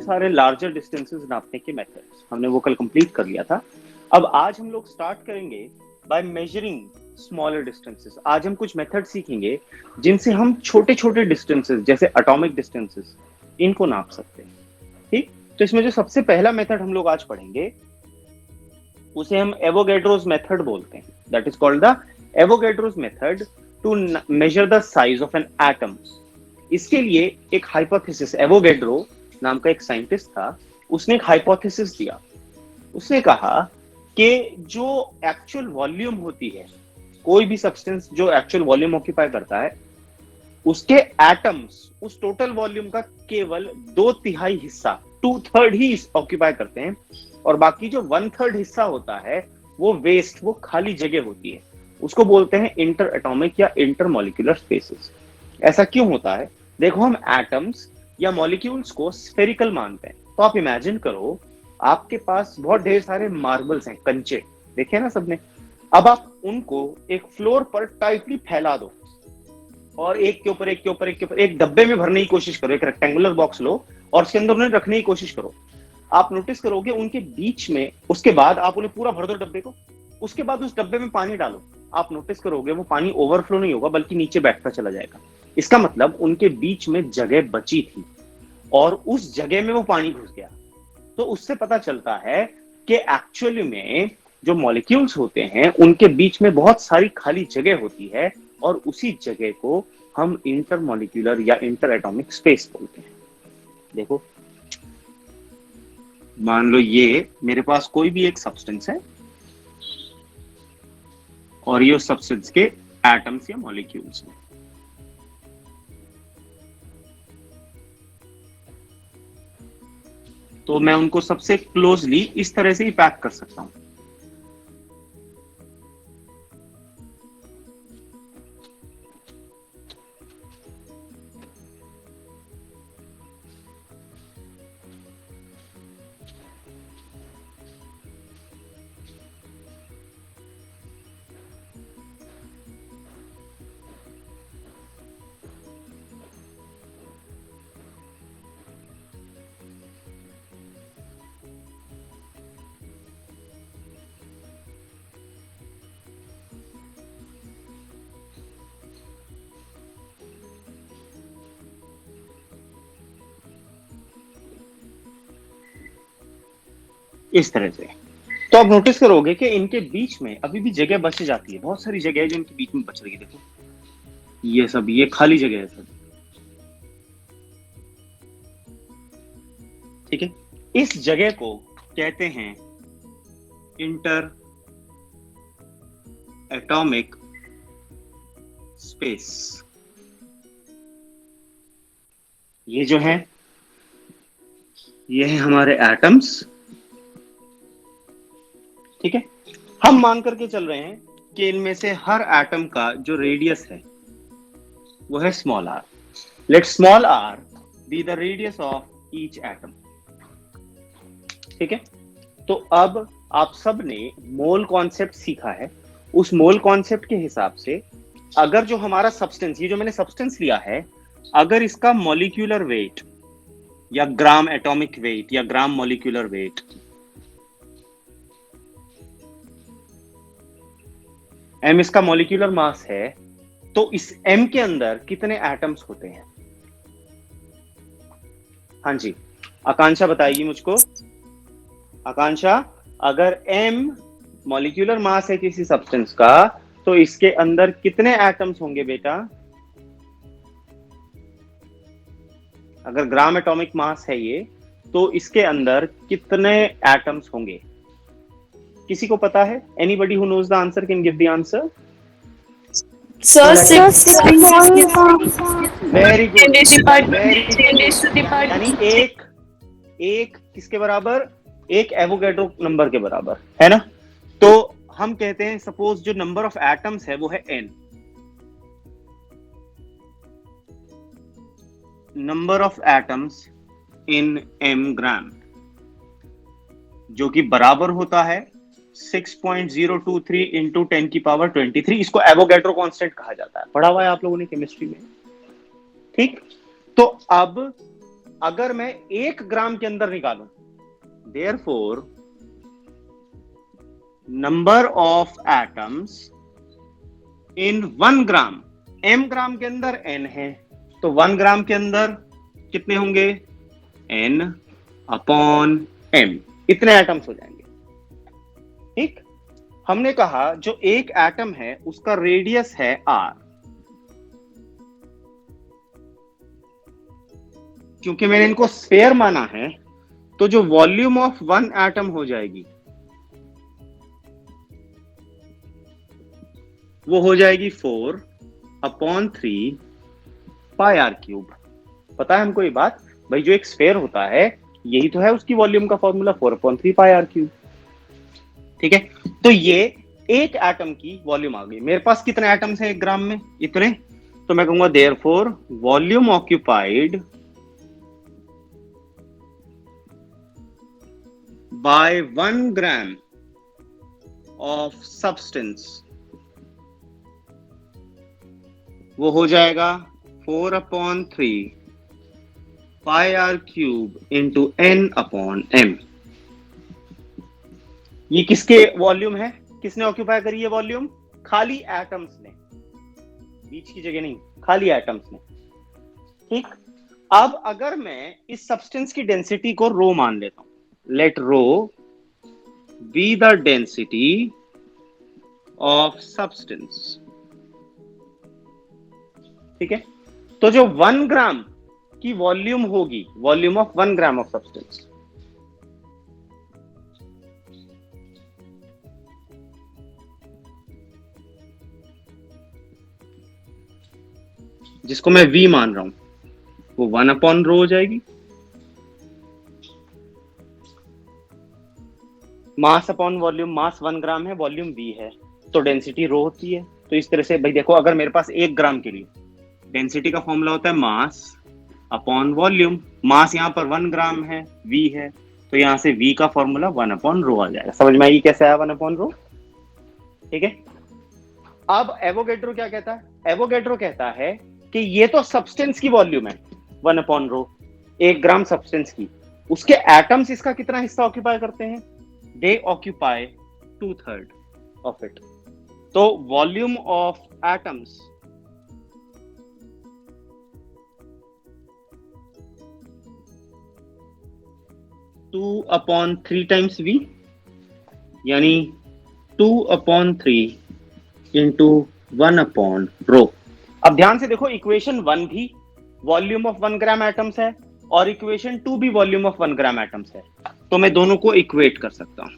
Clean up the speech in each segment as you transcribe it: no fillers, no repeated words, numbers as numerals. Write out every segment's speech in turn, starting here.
सारे larger distances नापने के मेथड्स, हमने वो कल कंप्लीट कर लिया था। अब आज हम लोग स्टार्ट करेंगे बाय मेजरिंग स्मॉलर डिस्टेंसेस। आज हम कुछ मेथड सीखेंगे जिनसे हम छोटे छोटे डिस्टेंसेस जैसे एटॉमिक डिस्टेंसेस इनको नाप सकते हैं। ठीक, तो इसमें जो सबसे पहला मेथड हम लोग आज पढ़ेंगे उसे हम एवोगैड्रोस मेथड बोलते हैं। That is called the Avogadro's method to measure the size of an atom. इसके लिए एक हाइपोथेसिस, एवोगैड्रो नाम का एक साइंटिस्ट था, उसने एक हाइपोथेसिस दिया। उसने कहा कि जो एक्चुअल वॉल्यूम होती है, कोई भी सब्सटेंस जो एक्चुअल वॉल्यूम ऑक्यूपाई करता है, उसके एटम्स उस टोटल वॉल्यूम का केवल 2/3 हिस्सा, 2/3 ही ऑक्यूपाई करते हैं, और बाकी जो 1/3 हिस्सा होता है वो वेस्ट, वो खाली जगह होती है। उसको बोलते हैं इंटर एटॉमिक या इंटर मॉलिक्यूलर स्पेसेस। ऐसा क्यों होता है? देखो, हम एटम्स या मॉलिक्यूल्स को स्फेरिकल मानते हैं। तो आप इमेजिन करो, आपके पास बहुत ढेर सारे मार्बल्स हैं, कंचे, देखे ना सबने। अब आप उनको एक फ्लोर पर टाइटली फैला दो और एक के ऊपर एक के ऊपर एक के ऊपर एक डब्बे में भरने की कोशिश करो। एक रेक्टेंगुलर बॉक्स लो और उसके अंदर उन्हें रखने की कोशिश करो। आप नोटिस करोगे उनके बीच में, उसके बाद आप उन्हें पूरा भर दो डब्बे को, उसके बाद उस डब्बे में पानी डालो। आप नोटिस करोगे वो पानी ओवरफ्लो नहीं होगा, बल्कि नीचे बैठता चला जाएगा। इसका मतलब उनके बीच में जगह बची थी और उस जगह में वो पानी घुस गया। तो उससे पता चलता है कि एक्चुअली में जो मॉलिक्यूल्स होते हैं उनके बीच में बहुत सारी खाली जगह होती है, और उसी जगह को हम इंटर मॉलिक्यूलर या इंटर एटॉमिक स्पेस बोलते हैं। देखो, मान लो ये मेरे पास कोई भी एक सब्सटेंस है और ये उस सब्सटेंस के एटम्स या मॉलिक्यूल्स हैं। तो मैं उनको सबसे क्लोजली इस तरह से ही पैक कर सकता हूं। इस तरह से। तो आप नोटिस करोगे कि इनके बीच में अभी भी जगह बच जाती है, बहुत सारी जगह है जो इनके बीच में बच रही है। देखो, ये सब, ये खाली जगह है सब। ठीक है, इस जगह को कहते हैं इंटर एटॉमिक स्पेस। ये जो है, ये है हमारे एटम्स। ठीक है, हम मान करके चल रहे हैं कि इनमें से हर एटम का जो रेडियस है वो है small r. Let small r be the radius of each atom. ठीक है, तो अब आप सब ने मोल कॉन्सेप्ट सीखा है। उस मोल कॉन्सेप्ट के हिसाब से अगर जो हमारा सब्सटेंस, ये जो मैंने सब्सटेंस लिया है, अगर इसका मॉलिक्यूलर वेट या ग्राम एटॉमिक वेट या ग्राम मॉलिक्यूलर वेट m इसका मॉलिक्यूलर मास है, तो इस m के अंदर कितने एटम्स होते हैं? हाँ जी, आकांक्षा बताएगी मुझको। आकांक्षा, अगर m मॉलिक्यूलर मास है किसी सब्सटेंस का, तो इसके अंदर कितने एटम्स होंगे बेटा? अगर ग्राम एटॉमिक मास है ये, तो इसके अंदर कितने एटम्स होंगे? किसी को पता है? Anybody who knows the answer can give the answer. Sir, 6. Very good, very Department. यानी एक किसके बराबर? एक एवोगैड्रो नंबर के बराबर, है ना? तो हम कहते हैं, सपोज जो नंबर ऑफ एटम्स है वो है n, number of atoms in m ग्राम, जो कि बराबर होता है 6.023 इंटू 10 की पावर 23। इसको एवोगैड्रो कांस्टेंट कहा जाता है, पढ़ा हुआ है आप लोगों ने केमिस्ट्री में। ठीक, तो अब अगर मैं 1 ग्राम के अंदर निकालूं, therefore number of atoms in 1 gram, m ग्राम के अंदर n है, तो 1 ग्राम के अंदर कितने होंगे? n अपॉन m, इतने एटम्स हो जाएंगे। ठीक, हमने कहा जो एक एटम है उसका रेडियस है r, क्योंकि मैंने इनको स्फेयर माना है, तो जो वॉल्यूम ऑफ वन एटम हो जाएगी वो हो जाएगी 4/3 पाई आर क्यूब। पता है हमको ये बात? भाई जो एक स्फेयर होता है यही तो है उसकी वॉल्यूम का फॉर्मूला, 4/3 पाई आर क्यूब। ठीक है, तो ये एक एटम की वॉल्यूम आ गई। मेरे पास कितने एटम्स हैं 1 ग्राम में? इतने। तो मैं कहूंगा therefore volume occupied by 1 gram of substance वो हो जाएगा 4/3 pi r cube into n upon m। ये किसके वॉल्यूम है? किसने ऑक्यूपाई करी है वॉल्यूम? खाली एटम्स ने, बीच की जगह नहीं, खाली एटम्स ने। ठीक, अब अगर मैं इस सब्सटेंस की डेंसिटी को रो मान लेता हूं, let rho be the density of substance. ठीक है, तो जो 1 ग्राम की वॉल्यूम होगी, volume of 1 gram of substance, जिसको मैं v मान रहा हूं, वो 1/रो हो जाएगी। मास अपॉन वॉल्यूम, मास 1 ग्राम है, वॉल्यूम v है, तो डेंसिटी रो होती है। तो इस तरह से भाई देखो, अगर मेरे पास 1 ग्राम के लिए डेंसिटी का फॉर्मूला होता है मास अपॉन वॉल्यूम, मास यहाँ पर 1 ग्राम है, v है, तो यहां से v का फॉर्मूला 1/रो आ जाएगा। समझ में आई कैसे आया 1/रो? ठीक है, अब एवोगैड्रो क्या कहता है? एवोगैड्रो कहता है कि ये तो सब्सटेंस की वॉल्यूम है 1/रो, 1 ग्राम सब्सटेंस की, उसके एटम्स इसका कितना हिस्सा ऑक्यूपाई करते हैं? They occupy 2/3 of it. तो volume of atoms two upon 3 times v, यानी 2/3 इंटू 1/रो। अब ध्यान से देखो, इक्वेशन 1 भी वॉल्यूम ऑफ 1 ग्राम एटम्स है और इक्वेशन 2 भी वॉल्यूम ऑफ 1 ग्राम एटम्स है, तो मैं दोनों को इक्वेट कर सकता हूं।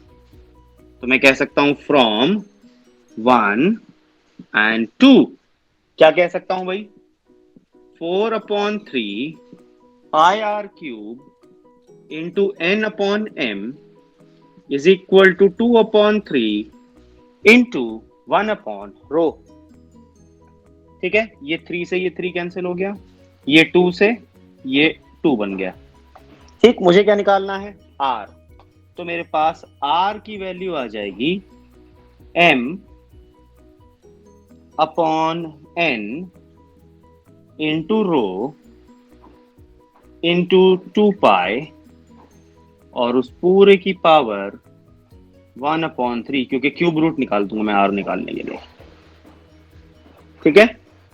तो मैं कह सकता हूं फ्रॉम 1 एंड 2, क्या कह सकता हूं भाई? 4/3 pi r cube into n/m is equal to 2/3 into 1/रो। ठीक है, ये 3 से ये 3 कैंसिल हो गया, ये 2 से ये 2 बन गया। ठीक, मुझे क्या निकालना है? r। तो मेरे पास r की वैल्यू आ जाएगी m upon n into rho into 2 पाई और उस पूरे की पावर 1/3, क्योंकि क्यूब रूट निकाल दूंगा मैं r निकालने के लिए। ठीक है,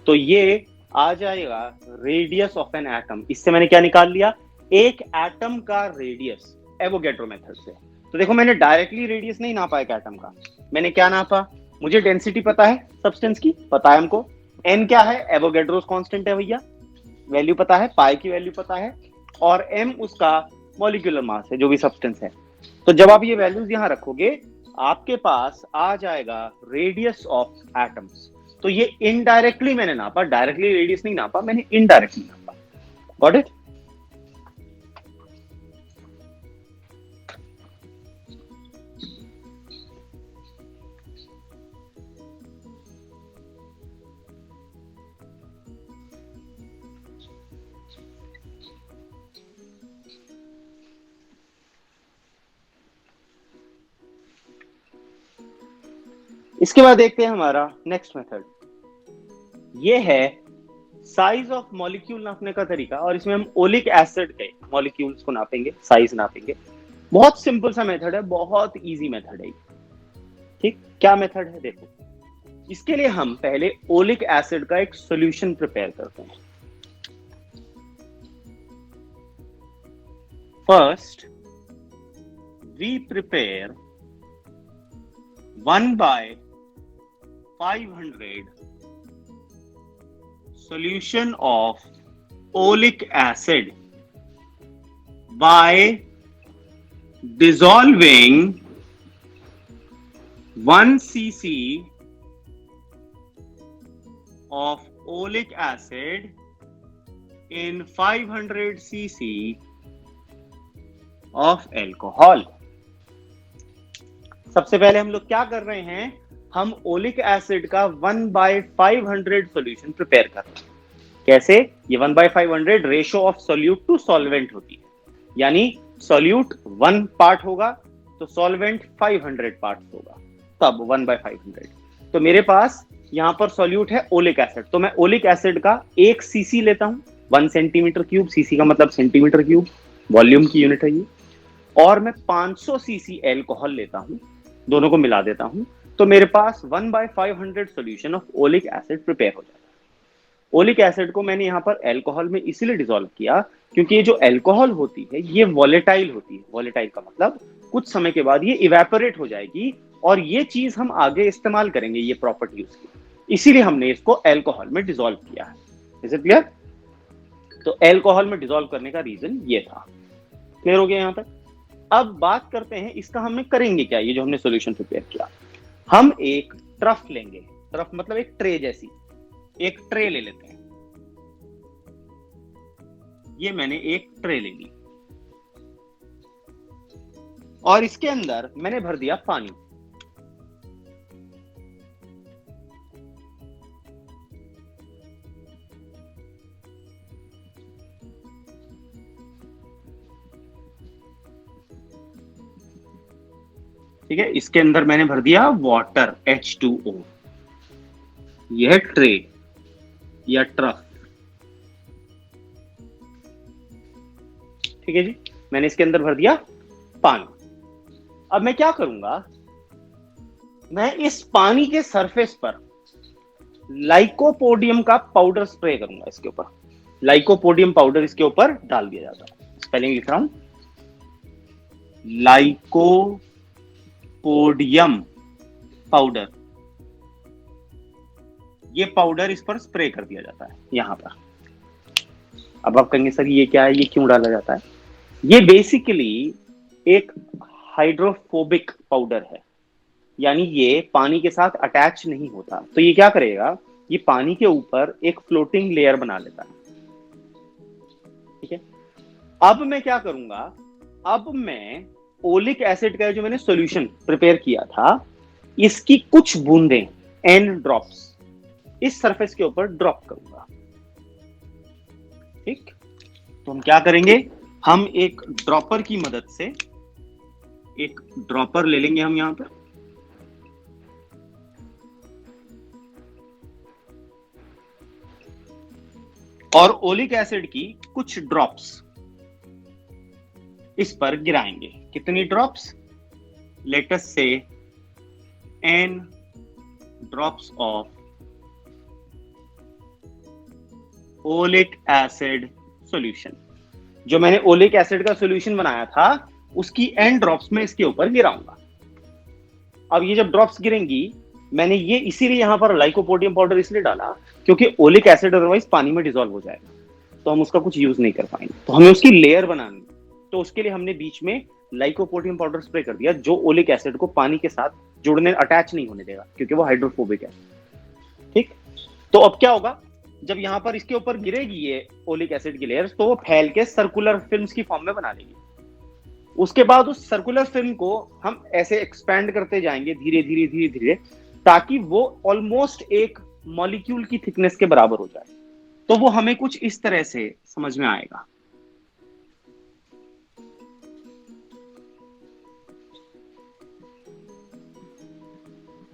तो ये आ जाएगा रेडियस ऑफ एन एटम। इससे मैंने क्या निकाल लिया? एक एटम का रेडियस, एवोगैड्रो मेथड से। तो देखो, मैंने डायरेक्टली रेडियस नहीं नापा एक एटम का, मैंने क्या नापा? मुझे डेंसिटी पता है सब्सटेंस की, पता है हमको। n क्या है? एवोगैड्रोस कांस्टेंट है भैया, वैल्यू पता है, पाई की वैल्यू पता है, और m उसका मॉलिक्यूलर मास है जो भी सब्सटेंस है। तो जब आप ये वैल्यूज यहां रखोगे, आपके पास आ जाएगा रेडियस ऑफ एटम्स। तो ये इनडायरेक्टली मैंने नापा, डायरेक्टली रेडियस नहीं नापा, मैंने इनडायरेक्टली नापा। Got it? इसके बाद देखते हैं हमारा नेक्स्ट मेथड, ये है साइज ऑफ मॉलिक्यूल नापने का तरीका, और इसमें हम ओलिक एसिड के मॉलिक्यूल्स को नापेंगे, साइज नापेंगे। बहुत सिंपल सा मेथड है, बहुत इजी मेथड है। ठीक, क्या मेथड है देखो। इसके लिए हम पहले ओलिक एसिड का एक सॉल्यूशन प्रिपेयर करते हैं। First we prepare 1/500 solution of oleic acid by dissolving 1 cc of oleic acid in 500 cc of alcohol। सबसे पहले हम लोग क्या कर रहे हैं, हम ओलिक एसिड का 1/500 सॉल्यूशन प्रिपेयर कर रहे हैं। कैसे? ये 1/500 ratio of solute to solvent होती है, यानी सोल्यूट 1 पार्ट होगा तो सॉल्वेंट 500 पार्ट होगा, तब 1/500। तो मेरे पास यहां पर सोल्यूट है ओलिक एसिड, तो मैं ओलिक एसिड का 1 सीसी लेता हूं, 1 सेंटीमीटर क्यूब, सीसी का मतलब सेंटीमीटर क्यूब, वॉल्यूम की यूनिट है ये। और मैं 500 सीसी एल्कोहल लेता हूं, दोनों को मिला देता हूं, तो मेरे पास 1/500 solution of oleic acid prepare हो जाता है। ओलिक एसिड को मैंने यहां पर एल्कोहल में इसीलिए डिसॉल्व किया क्योंकि ये जो एल्कोहल होती है ये वॉलेटाइल होती है। वॉलेटाइल का मतलब कुछ समय के बाद ये इवेपोरेट हो जाएगी और ये चीज हम आगे इस्तेमाल करेंगे, ये प्रॉपर्टी उसकी, इसीलिए हमने इसको एल्कोहल में डिसॉल्व किया है। Is it clear? तो एल्कोहल में डिसॉल्व करने का रीजन ये था। क्लियर हो गया यहां तक? अब बात करते हैं इसका हमने करेंगे क्या। ये जो हमने सॉल्यूशन प्रिपेयर किया, हम एक ट्रफ लेंगे, ट्रफ मतलब एक ट्रे जैसी, एक ट्रे ले लेते हैं। ये मैंने एक ट्रे ले ली और इसके अंदर मैंने भर दिया पानी। ठीक है, इसके अंदर मैंने भर दिया वाटर H2O। यह ट्रे या ट्रफ, ठीक है जी, मैंने इसके अंदर भर दिया पानी। अब मैं क्या करूंगा, मैं इस पानी के सरफेस पर लाइकोपोडियम का पाउडर स्प्रे करूंगा। इसके ऊपर लाइकोपोडियम पाउडर इसके ऊपर डाल दिया जाता है। स्पेलिंग लिख रहा हूं, लाइकोपोडियम पाउडर। ये पाउडर इस पर स्प्रे कर दिया जाता है यहां पर। अब आप कहेंगे सर ये क्या है, ये क्यों डाला जाता है? ये बेसिकली एक हाइड्रोफोबिक पाउडर है, यानी ये पानी के साथ अटैच नहीं होता। तो ये क्या करेगा, ये पानी के ऊपर एक फ्लोटिंग लेयर बना लेता है। ठीक है, अब मैं क्या करूंगा, अब मैं ओलिक एसिड का जो मैंने सॉल्यूशन प्रिपेयर किया था, इसकी कुछ बूंदें, n ड्रॉप्स, इस सरफेस के ऊपर ड्रॉप करूंगा। ठीक, तो हम क्या करेंगे, हम एक ड्रॉपर की मदद से, एक ड्रॉपर ले लेंगे हम यहां पर, और ओलिक एसिड की कुछ ड्रॉप्स इस पर गिराएंगे। कितनी ड्रॉप्स? लेट अस से n drops of oleic acid solution. जो मैंने ओलिक एसिड का सॉल्यूशन बनाया था उसकी n ड्रॉप्स में इसके ऊपर गिराऊंगा। अब ये जब ड्रॉप्स गिरेंगी, मैंने ये इसीलिए यहां पर लाइकोपोडियम पाउडर इसलिए डाला क्योंकि ओलिक एसिड अदरवाइज पानी में डिसॉल्व हो जाएगा, तो हम उसका कुछ यूज नहीं कर पाएंगे, तो हमें उसकी लेयर बनानी। तो उसके लिए हमने बीच में लाइकोपोडियम पाउडर स्प्रे कर दिया, जो ओलिक एसिड को पानी के साथ जुड़ने, अटैच नहीं होने देगा क्योंकि वो हाइड्रोफोबिक है। ठीक, तो अब क्या होगा, जब यहां पर इसके ऊपर गिरेगी ये ओलिक एसिड की लेयर, तो वो फैल के सर्कुलर फिल्म्स की फॉर्म में बना लेगी। उसके बाद उस सर्कुलर फिल्म को हम ऐसे एक्सपैंड करते जाएंगे धीरे धीरे धीरे धीरे, ताकि वो ऑलमोस्ट एक मॉलिक्यूल की थिकनेस के बराबर हो जाए। तो वो हमें कुछ इस तरह से समझ में आएगा।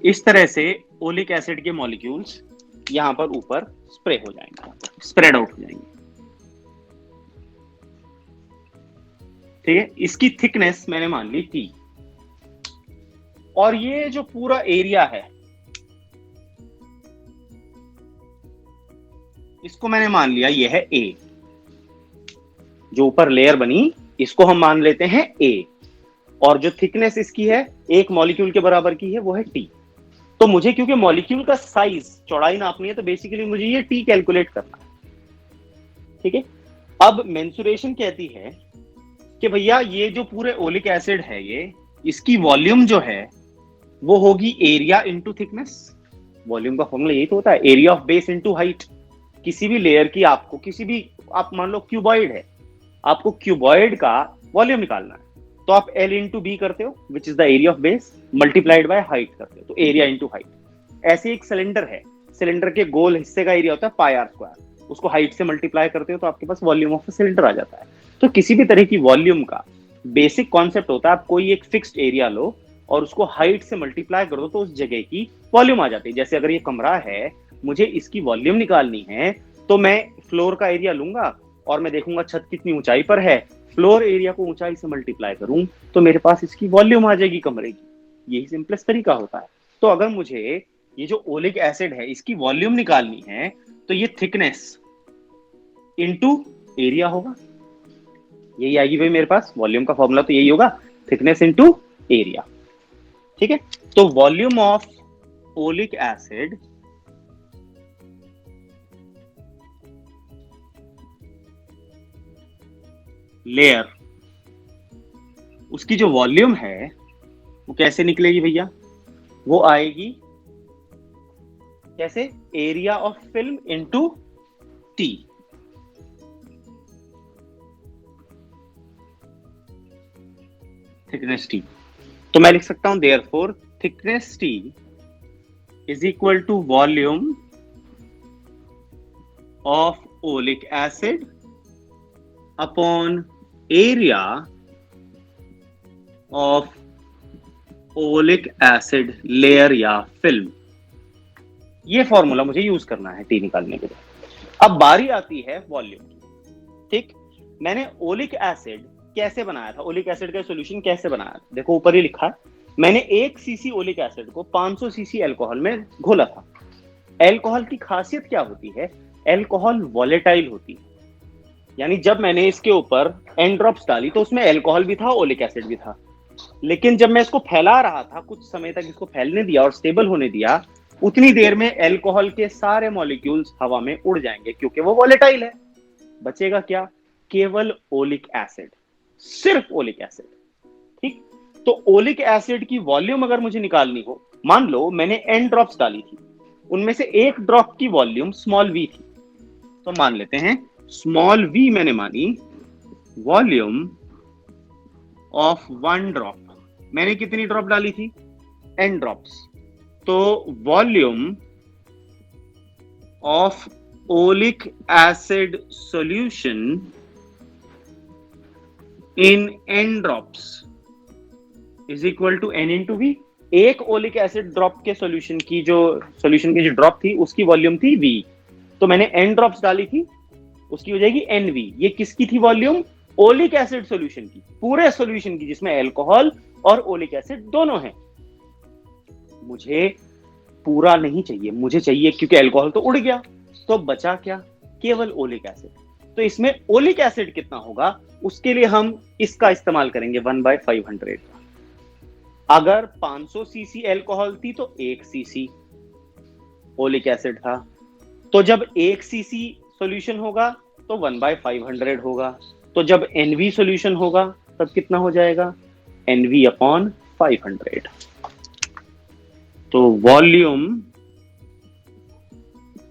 इस तरह से ओलिक एसिड के मॉलिक्यूल्स यहां पर ऊपर स्प्रे हो जाएंगे, स्प्रेड आउट हो जाएंगे। ठीक है, इसकी थिकनेस मैंने मान ली T, और ये जो पूरा एरिया है इसको मैंने मान लिया ये है A। जो ऊपर लेयर बनी इसको हम मान लेते हैं A, और जो थिकनेस इसकी है एक मॉलिक्यूल के बराबर की है वो है T। तो मुझे क्योंकि मॉलिक्यूल का साइज चौड़ाई नापनी है तो बेसिकली मुझे ये T कैलकुलेट करना है। ठीक है, अब मेंसुरेशन कहती है कि भैया ये जो पूरे ओलिक एसिड है ये इसकी वॉल्यूम जो है वो होगी एरिया इंटू थिकनेस। वॉल्यूम का फॉर्मूला यही तो होता है, area of base into height. किसी भी लेयर की आपको किसी भी, आप मान लो क्यूबॉइड है, आपको क्यूबॉइड का वॉल्यूम निकालना है तो आप L इंटू बी करते हो which is the area of base multiplied by height करते हो, तो एरिया इंटू हाइट। ऐसे एक सिलेंडर है, सिलेंडर के गोल हिस्से का एरिया होता है पाई आर स्क्वायर, उसको हाइट से मल्टीप्लाई करते हो तो आपके पास वॉल्यूम ऑफ सिलेंडर आ जाता है। तो किसी भी तरह की वॉल्यूम का बेसिक कॉन्सेप्ट होता है, आप कोई एक फिक्स्ड एरिया लो और उसको हाइट से मल्टीप्लाई कर दो तो उस जगह की वॉल्यूम आ जाती है। जैसे अगर ये कमरा है, मुझे इसकी वॉल्यूम निकालनी है तो मैं फ्लोर का एरिया लूंगा और मैं देखूंगा छत कितनी ऊंचाई पर है, फ्लोर एरिया को ऊंचाई से मल्टीप्लाई करूं तो मेरे पास इसकी वॉल्यूम आ जाएगी कमरे की। यही सिंपलेस्ट तरीका होता है। तो अगर मुझे ये जो ओलिक एसिड है इसकी वॉल्यूम निकालनी है तो ये थिकनेस इनटू एरिया होगा, यही आएगी भाई मेरे पास। वॉल्यूम का फॉर्मूला तो यही होगा, थिकनेस इनटू एरिया। ठीक है, तो volume of oleic acid layer, उसकी जो वॉल्यूम है वो कैसे निकलेगी भैया, वो आएगी कैसे, area of film into t. Thickness t, तो मैं लिख सकता हूं therefore thickness t is equal to volume of oleic acid upon area of oleic acid layer या फिल्म। ये फॉर्मूला मुझे यूज करना है टी निकालने के लिए। अब बारी आती है वॉल्यूम की। ठीक, मैंने ओलिक एसिड कैसे बनाया था, ओलिक एसिड का सॉल्यूशन कैसे बनाया था, देखो ऊपर ही लिखा है। मैंने 1 सीसी ओलिक एसिड को 500 सीसी अल्कोहल में घोला था। अल्कोहल की खासियत क्या होती है, अल्कोहल वॉलेटाइल होती है, यानी जब मैंने इसके ऊपर एन ड्रॉप्स डाली तो उसमें अल्कोहल भी था, ओलिक एसिड भी था। लेकिन जब मैं इसको फैला रहा था, कुछ समय तक इसको फैलने दिया और स्टेबल होने दिया, उतनी देर में अल्कोहल के सारे मॉलिक्यूल्स हवा में उड़ जाएंगे क्योंकि वो वॉलेटाइल है। बचेगा क्या, केवल ओलिक एसिड, सिर्फ ओलिक एसिड। ठीक, तो ओलिक एसिड की वॉल्यूम अगर मुझे निकालनी हो, मान लो मैंने एन ड्रॉप्स डाली थी, उनमें से एक ड्रॉप की वॉल्यूम स्मॉल वी थी, तो मान लेते हैं स्मॉल वी मैंने मानी वॉल्यूम ऑफ 1 ड्रॉप। मैंने कितनी ड्रॉप डाली थी, एन ड्रॉप्स, तो volume of oleic acid solution in n drops is equal to n into v. एक ओलिक एसिड ड्रॉप के सॉल्यूशन की जो ड्रॉप थी उसकी वॉल्यूम थी वी, तो मैंने एन ड्रॉप्स डाली थी, उसकी हो जाएगी एन वी। ये किसकी थी वॉल्यूम, ओलिक एसिड सॉल्यूशन की, पूरे सॉल्यूशन की जिसमें अल्कोहल और ओलिक एसिड दोनों हैं। मुझे पूरा नहीं चाहिए, मुझे चाहिए क्योंकि अल्कोहल तो उड़ गया, तो बचा क्या, केवल ओलिक एसिड। तो इसमें ओलिक एसिड कितना होगा, उसके लिए हम इसका इस्तेमाल करेंगे 1/500 का। अगर 500 सीसी अल्कोहल थी तो 1 सीसी ओलिक एसिड था, तो जब 1 सीसी सॉल्यूशन होगा तो 1/500 होगा, तो जब एनवी सॉल्यूशन होगा तब कितना हो जाएगा, एनवी अपॉन 500। तो volume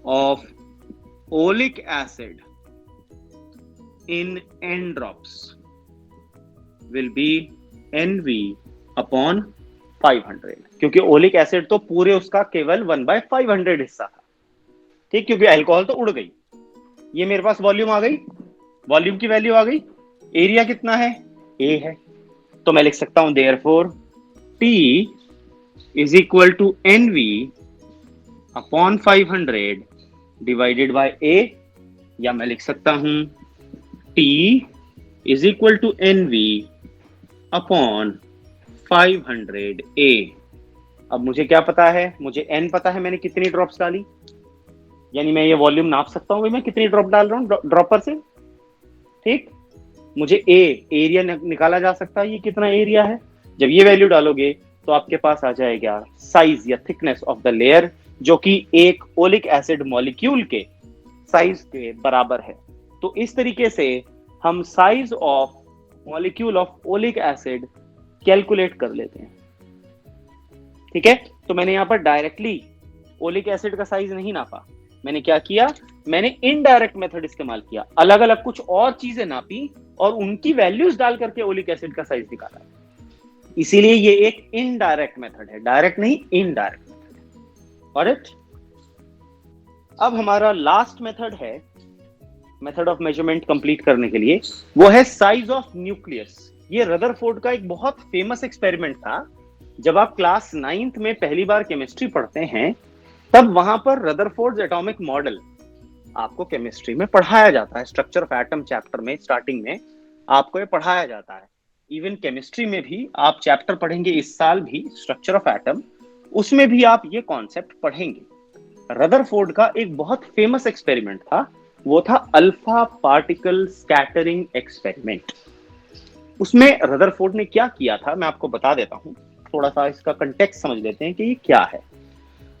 of oleic acid in n drops will be n v upon 500, क्योंकि ओलिक एसिड तो पूरे उसका केवल 1/500 हिस्सा था। ठीक, क्योंकि अल्कोहल तो उड़ गई। ये मेरे पास वॉल्यूम आ गई, वॉल्यूम की वैल्यू आ गई, एरिया कितना है, ए है, तो मैं लिख सकता हूं therefore T is equal to NV upon 500, divided by A, या मैं लिख सकता हूं T is equal to NV upon 500A। अब मुझे क्या पता है, मुझे N पता है, मैंने कितनी ड्रॉप्स डाली, यानी मैं ये वॉल्यूम नाप सकता हूं मैं कितनी ड्रॉप डाल रहा हूं ड्रॉपर से। ठीक, मुझे एरिया निकाला जा सकता है, ये कितना एरिया है। जब ये वैल्यू डालोगे तो आपके पास आ जाएगा साइज या थिकनेस ऑफ द लेयर, जो कि एक ओलिक एसिड मॉलिक्यूल के साइज के बराबर है। तो इस तरीके से हम size of molecule of oleic acid calculate कर लेते हैं। ठीक है, तो मैंने यहां पर डायरेक्टली ओलिक एसिड का साइज नहीं नापा, मैंने क्या किया, मैंने इनडायरेक्ट मेथड इस्तेमाल किया, अलग अलग कुछ और चीजें नापी और उनकी वैल्यूज डाल करके ओलिक एसिड का साइज निकाला। इसीलिए ये एक इनडायरेक्ट मेथड है, डायरेक्ट नहीं, इनडायरेक्ट मेथड है। ऑलराइट, अब हमारा लास्ट मेथड है मेथड ऑफ मेजरमेंट कंप्लीट करने के लिए, वो है साइज ऑफ न्यूक्लियस। ये रदरफोर्ड का एक बहुत फेमस एक्सपेरिमेंट था। जब आप क्लास 9th में पहली बार केमिस्ट्री पढ़ते हैं, तब वहां पर रदरफोर्ड एटॉमिक मॉडल आपको केमिस्ट्री में पढ़ाया जाता है। स्ट्रक्चर ऑफ एटम चैप्टर में स्टार्टिंग में आपको ये पढ़ाया जाता है। इवन केमिस्ट्री में भी आप चैप्टर पढ़ेंगे इस साल भी, स्ट्रक्चर ऑफ एटम, उसमें भी आप ये कॉन्सेप्ट पढ़ेंगे। रदरफोर्ड का एक बहुत फेमस एक्सपेरिमेंट था, वो था अल्फा पार्टिकल स्कैटरिंग एक्सपेरिमेंट। उसमें रदरफोर्ड ने क्या किया था, मैं आपको बता देता हूं, थोड़ा सा इसका कंटेक्स्ट समझ लेते हैं कि ये क्या है।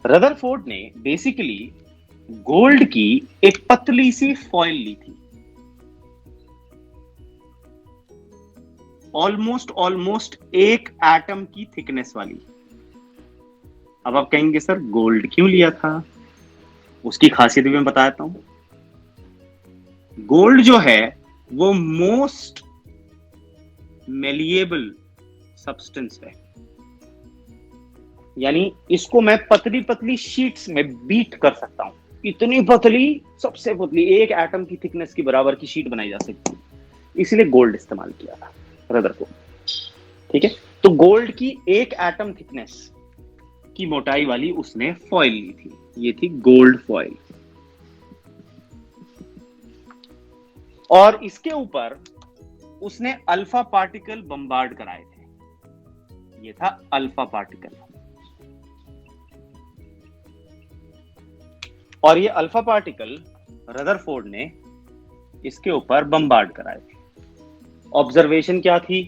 रदरफोर्ड ने बेसिकली गोल्ड की एक पतली सी फॉइल ली थी, ऑलमोस्ट एक एटम की थिकनेस वाली। अब आप कहेंगे सर गोल्ड क्यों लिया था, उसकी खासियत भी मैं बता देता हूं। गोल्ड जो है वो मोस्ट मेलिएबल सब्सटेंस है, यानी इसको मैं पतली पतली शीट्स में बीट कर सकता हूं। इतनी पतली, सबसे पतली, एक एटम की थिकनेस की बराबर की शीट बनाई जा सकती है, इसलिए गोल्ड इस्तेमाल किया था रदरफोर्ड। ठीक है, तो गोल्ड की एक एटम थिकनेस की मोटाई वाली उसने फॉइल ली थी, ये थी गोल्ड फॉइल। और इसके ऊपर उसने अल्फा पार्टिकल बम्बार्ड कराए थे, ये था अल्फा पार्टिकल। और ये अल्फा पार्टिकल रदरफोर्ड ने इसके ऊपर बम्बार्ड कराए थे। ऑब्जर्वेशन क्या थी,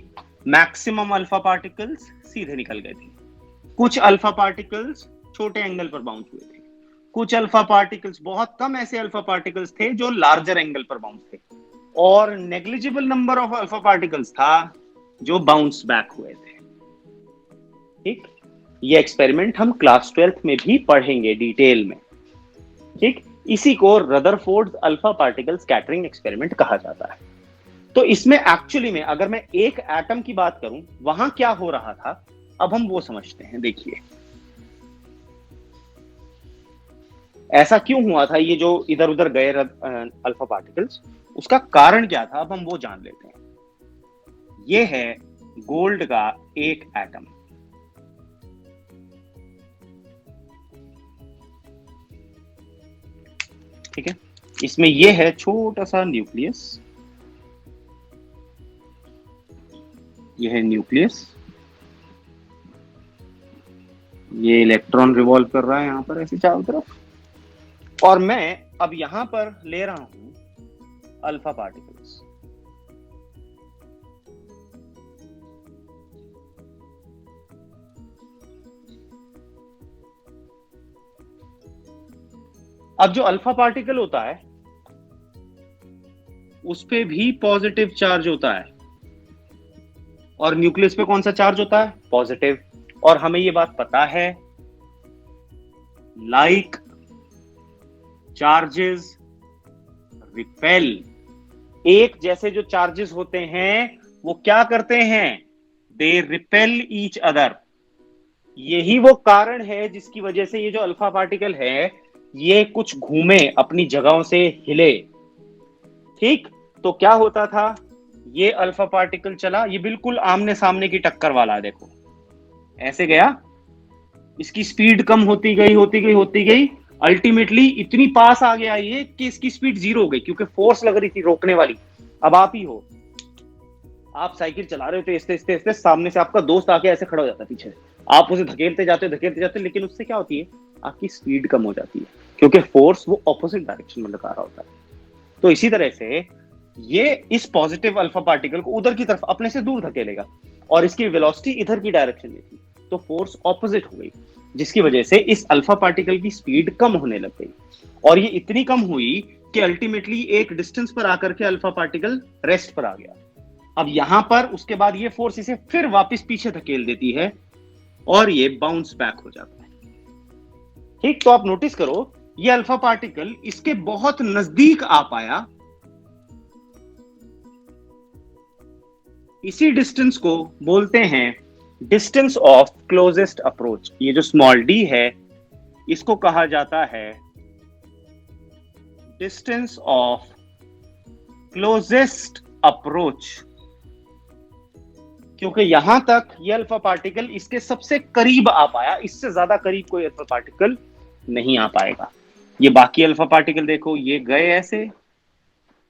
मैक्सिमम अल्फा पार्टिकल्स सीधे निकल गए थे, कुछ अल्फा पार्टिकल्स छोटे एंगल पर बाउंस हुए थे, कुछ अल्फा पार्टिकल्स, बहुत कम ऐसे अल्फा पार्टिकल्स थे जो लार्जर एंगल पर बाउंस थे, और negligible number of alpha particles था जो बाउंस बैक हुए थे। ठीक, ये एक्सपेरिमेंट हम क्लास 12th में भी पढ़ेंगे डिटेल में। ठीक, इसी को Rutherford alpha particle scattering experiment कहा जाता है। तो इसमें एक्चुअली में अगर मैं एक एटम की बात करूं, वहां क्या हो रहा था, अब हम वो समझते हैं। देखिए ऐसा क्यों हुआ था, ये जो इधर उधर गए अल्फा पार्टिकल्स, उसका कारण क्या था, अब हम वो जान लेते हैं। ये है गोल्ड का एक एटम, ठीक है, इसमें ये है छोटा सा न्यूक्लियस, ये है न्यूक्लियस, ये इलेक्ट्रॉन रिवॉल्व कर रहा है यहां पर ऐसे चारों तरफ, और मैं अब यहां पर ले रहा हूं अल्फा पार्टिकल्स। अब जो अल्फा पार्टिकल होता है उस पे भी पॉजिटिव चार्ज होता है, और न्यूक्लियस पे कौन सा चार्ज होता है, पॉजिटिव। और हमें ये बात पता है, लाइक चार्जेस रिपेल, एक जैसे जो चार्जेस होते हैं वो क्या करते हैं, दे रिपेल ईच अदर। यही वो कारण है जिसकी वजह से ये जो अल्फा पार्टिकल है ये कुछ घूमे, अपनी जगहों से हिले। ठीक, तो क्या होता था, ये अल्फा पार्टिकल चला, ये बिल्कुल आमने सामने की टक्कर वाला, देखो ऐसे गया, इसकी स्पीड कम होती गई होती गई होती गई, अल्टीमेटली इतनी पास आ गया ये कि इसकी स्पीड 0 हो गई, क्योंकि फोर्स लग रही थी रोकने वाली। अब आप ही हो, आप साइकिल चला रहे हो तेज तेज तेज तेज, सामने से आपका दोस्त आके ऐसे खड़ा हो जाता है पीछे, आप उसे धकेलते जाते, लेकिन उससे क्या होती है, आपकी स्पीड कम हो जाती है, क्योंकि फोर्स वो ऑपोजिट डायरेक्शन में लगा रहा होता है। तो इसी तरह से ये इस पॉजिटिव अल्फा पार्टिकल को उधर की तरफ अपने से दूर धकेलेगा, और इसकी वेलोसिटी इधर की डायरेक्शन में थी, तो फोर्स ऑपोजिट हो गई, जिसकी वजह से इस अल्फा पार्टिकल की स्पीड कम होने लग गई, और ये इतनी कम हुई कि अल्टीमेटली एक डिस्टेंस पर आकर के अल्फा पार्टिकल रेस्ट पर आ गया। अब यहां पर उसके बाद ये फोर्स इसे फिर वापस पीछे धकेल देती है, और ये बाउंस बैक हो जाता है। ठीक, तो आप नोटिस करो, ये अल्फा पार्टिकल इसके बहुत नजदीक आ पाया, इसी डिस्टेंस को बोलते हैं डिस्टेंस ऑफ क्लोजेस्ट अप्रोच। ये जो स्मॉल डी है, इसको कहा जाता है डिस्टेंस ऑफ क्लोजेस्ट अप्रोच, क्योंकि यहां तक ये अल्फा पार्टिकल इसके सबसे करीब आ पाया, इससे ज्यादा करीब कोई अल्फा पार्टिकल नहीं आ पाएगा। ये बाकी अल्फा पार्टिकल देखो, ये गए ऐसे,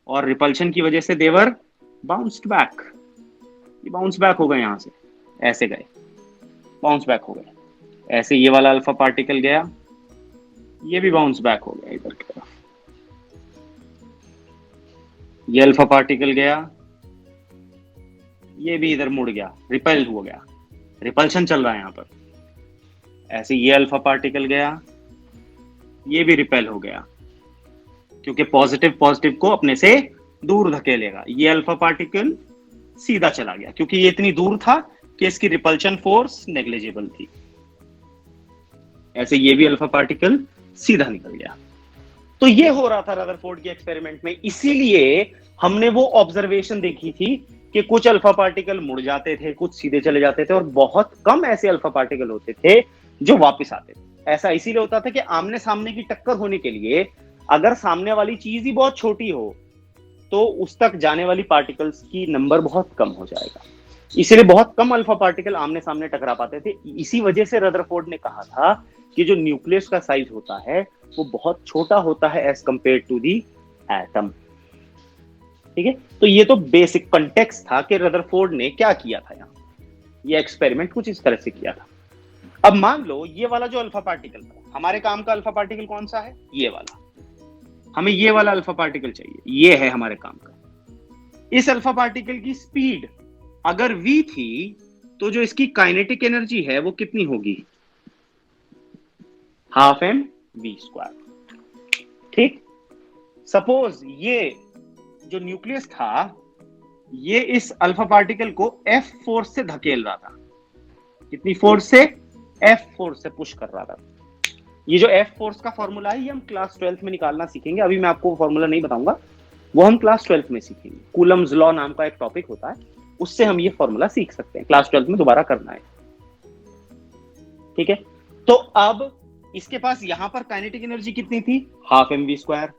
और रिपल्शन की वजह से देवर बाउंस्ड बैक, ये बाउंस बैक हो गए, यहां से ऐसे गए, बाउंस बैक हो गए, ऐसे ये वाला अल्फा पार्टिकल गया, ये भी बाउंस बैक हो गया इधर की तरफ, ये अल्फा पार्टिकल गया, ये भी इधर मुड़ गया, रिपेल हो गया, रिपल्शन चल रहा है यहां पर, ऐसे ये अल्फा पार्टिकल गया, ये भी रिपेल हो गया, क्योंकि पॉजिटिव पॉजिटिव को अपने से दूर धकेलेगा। ये अल्फा पार्टिकल सीधा चला गया, क्योंकि ये इतनी दूर था कि इसकी रिपल्शन फोर्स नेग्लिजिबल थी। ऐसे ये भी अल्फा पार्टिकल सीधा निकल गया। तो ये हो रहा था रदरफोर्ड के एक्सपेरिमेंट में, इसीलिए हमने वो ऑब्जर्वेशन देखी थी कि कुछ अल्फा पार्टिकल मुड़ जाते थे, कुछ सीधे चले जाते थे, और बहुत कम ऐसे अल्फा पार्टिकल होते थे जो वापस आते थे। ऐसा इसीलिए होता था कि आमने सामने की टक्कर होने के लिए अगर सामने वाली चीज ही बहुत छोटी हो तो उस तक जाने वाली पार्टिकल्स की नंबर बहुत कम हो जाएगा, इसलिए बहुत कम अल्फा पार्टिकल आमने सामने टकरा पाते थे। इसी वजह से रदरफोर्ड ने कहा था कि जो न्यूक्लियस का साइज होता है वो बहुत छोटा होता है as compare to the atom. ठीक है, तो ये तो बेसिक कंटेक्स्ट था कि रदरफोर्ड ने क्या किया था, यहाँ ये एक्सपेरिमेंट कुछ इस तरह से किया था। अब मान लो ये वाला जो अल्फा पार्टिकल था, हमारे काम का अल्फा पार्टिकल कौन सा है, ये वाला, हमें ये वाला अल्फा पार्टिकल चाहिए, ये है हमारे काम का। इस अल्फा पार्टिकल की स्पीड अगर v थी तो जो इसकी काइनेटिक एनर्जी है वो कितनी होगी, हाफ एम वी स्क्वायर। ठीक, सपोज ये जो न्यूक्लियस था ये इस अल्फा पार्टिकल को F फोर्स से धकेल रहा था, कितनी फोर्स से, F फोर्स से पुश कर रहा था। ये जो F फोर्स का फॉर्मूला है ये हम क्लास 12th में निकालना सीखेंगे, अभी मैं आपको फॉर्मूला नहीं बताऊंगा, वो हम क्लास 12th में सीखेंगे। कूलम्स लॉ नाम का एक टॉपिक होता है, उससे हम ये फॉर्मूला सीख सकते हैं, क्लास 12th में दोबारा करना है। ठीक है, तो अब इसके पास यहां पर काइनेटिक एनर्जी कितनी थी, हाफ एम वी स्क्वायर।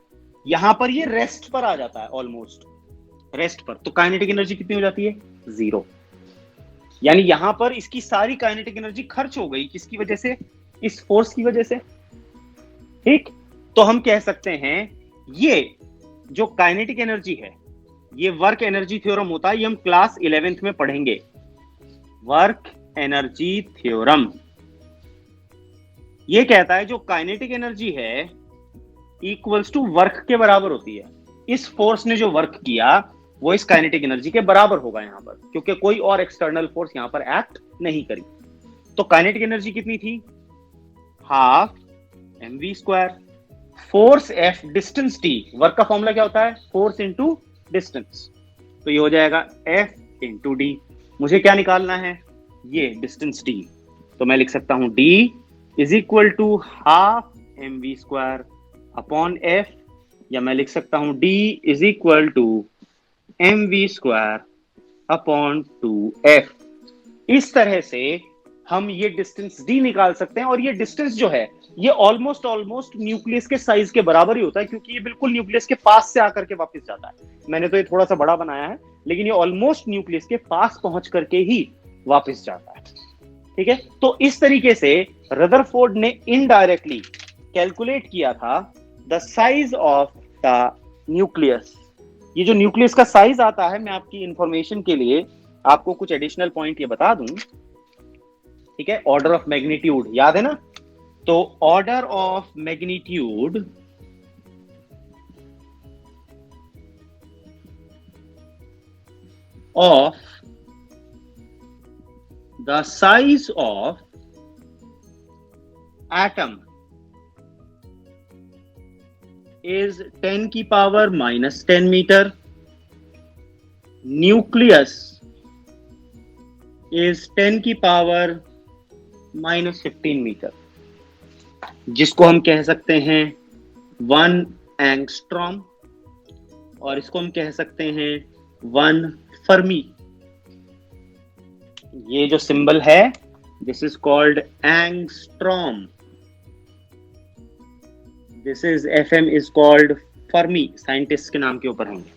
यहां पर ये रेस्ट पर आ जाता है, ऑलमोस्ट रेस्ट पर, तो काइनेटिक एनर्जी कितनी हो जाती है, 0। यानी यहां पर इसकी सारी काइनेटिक एनर्जी खर्च हो गई, किसकी वजह से, इस फोर्स की वजह से। ठीक, तो हम कह सकते हैं ये जो काइनेटिक एनर्जी है ये वर्क एनर्जी थ्योरम होता है, ये हम क्लास 11th में पढ़ेंगे, वर्क एनर्जी थ्योरम। ये कहता है जो काइनेटिक एनर्जी है इक्वल्स टू वर्क के बराबर होती है। इस फोर्स ने जो वर्क किया वो इस काइनेटिक एनर्जी के बराबर होगा यहां पर, क्योंकि कोई और एक्सटर्नल फोर्स यहां पर एक्ट नहीं करी। तो काइनेटिक एनर्जी कितनी थी, half m v square, force f, distance t, work का फॉर्मूला क्या होता है, फोर्स इंटू डिस्टेंस, तो ये हो जाएगा एफ इंटू डी। मुझे क्या निकालना है, ये डिस्टेंस डी, तो मैं लिख सकता हूं d is equal to half m v square upon f, या मैं लिख सकता हूं d is equal to m v square upon 2f। इस तरह से हम ये डिस्टेंस डी निकाल सकते हैं, और ये डिस्टेंस जो है ये ऑलमोस्ट न्यूक्लियस के साइज के बराबर ही होता है, क्योंकि ये बिल्कुल न्यूक्लियस के पास से आकर के वापस जाता है। मैंने तो ये थोड़ा सा बड़ा बनाया है, लेकिन ये ऑलमोस्ट न्यूक्लियस के पास पहुंच करके ही वापस जाता है। ठीक है, तो इस तरीके से रदरफोर्ड ने इनडायरेक्टली कैलकुलेट किया था the size of the nucleus. ये जो न्यूक्लियस का साइज आता है, मैं आपकी इंफॉर्मेशन के लिए आपको कुछ एडिशनल पॉइंट ये बता दूं, ठीक है। ऑर्डर ऑफ मैग्नीट्यूड याद है ना, तो order of magnitude of the size of atom is 10 की पावर -10 मीटर, न्यूक्लियस is 10 की पावर -15 मीटर, जिसको हम कह सकते हैं 1 एंगस्ट्रॉम, और इसको हम कह सकते हैं 1 फर्मी। ये जो सिंबल है, this is called angstrom, this is FM is called Fermi, scientist के नाम के ऊपर होंगे,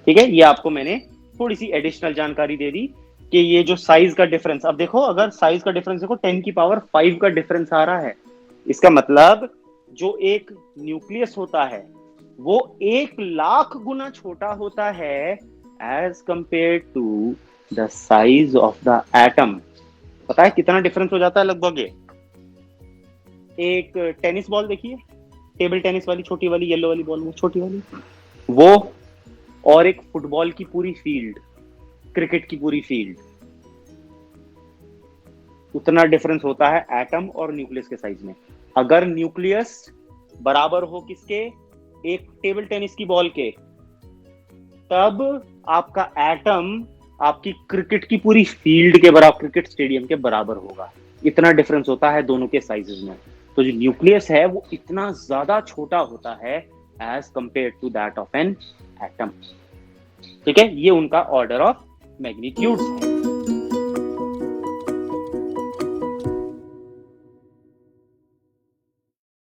ठीक है। ये आपको मैंने थोड़ी सी एडिशनल जानकारी दे दी कि ये जो साइज का डिफरेंस, अब देखो अगर साइज का डिफरेंस देखो 10 की पावर 5 का डिफरेंस आ रहा है, इसका मतलब जो एक न्यूक्लियस होता है वो 1,00,000 गुना छोटा होता है as compare to the size of the atom. पता है कितना डिफरेंस हो जाता है? लगभग ये एक टेनिस बॉल देखिए, टेबल टेनिस वाली छोटी वाली येलो वाली बॉल, वो छोटी वाली, वो और एक फुटबॉल की पूरी फील्ड, क्रिकेट की पूरी फील्ड, उतना डिफरेंस होता है एटम और न्यूक्लियस के साइज में। अगर न्यूक्लियस बराबर हो किसके? एक टेबल टेनिस की बॉल के, तब आपका एटम आपकी क्रिकेट की पूरी फील्ड के बराबर, क्रिकेट स्टेडियम के बराबर होगा। इतना डिफरेंस होता है दोनों के साइजेस में। तो जो न्यूक्लियस है वो इतना ज्यादा छोटा होता है as compare to that of an atom, ठीक है। ये उनका ऑर्डर ऑफ मैग्नीट्यूड है।